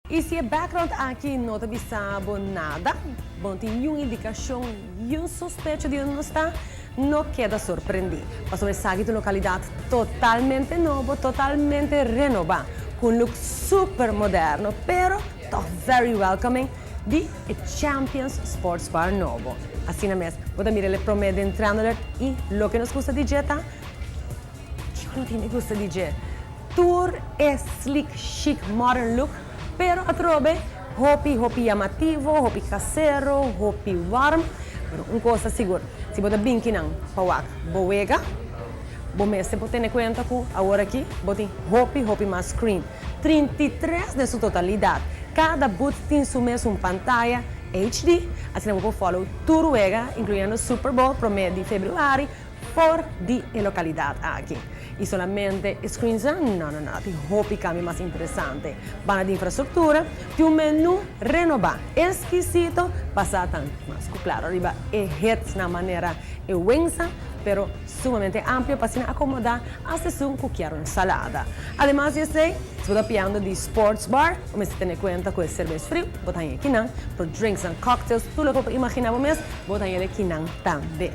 E se o background aqui não te avisava nada, bom, tem uma indicação e um suspeito de onde está, não queda surpreendido. Mas você sabe que localidade totalmente nova, totalmente renovada, com um look super moderno, pero toch very welcoming, de Champions Sports Bar novo. Assim mesmo, você mira o promedio entrando e o que nos gusta dizer, tá? Eu não tenho gusta dizer. Tour é slick, chic, modern look, pero a trobe hopi llamativo, hopi casero, hopi warm. Pero uma coisa segura, se você brinca não, pawak, boega, bom, você pode ter em conta que agora aqui, você tem hopi mais screen, 33 de sua totalidade. Cada booth tem sua mesma pantalla HD, assim você pode follow tudo, incluindo o Super Bowl, promedio de fevereiro, por de localidade aqui. E solamente screens não, tem hopi cambio mais interessante. Bana de infraestrutura, tem um menu renovado, exquisito, passado mais claro, arriba é hits na maneira wensa, pero sumamente amplo para se acomodar a sessão qualquer salada. Además, eu sei, se você está piando de sports bar, você tem em conta com cerveja frio, botar aqui não, para drinks and cocktails, tudo o que imaginava mesmo, botar aqui não também.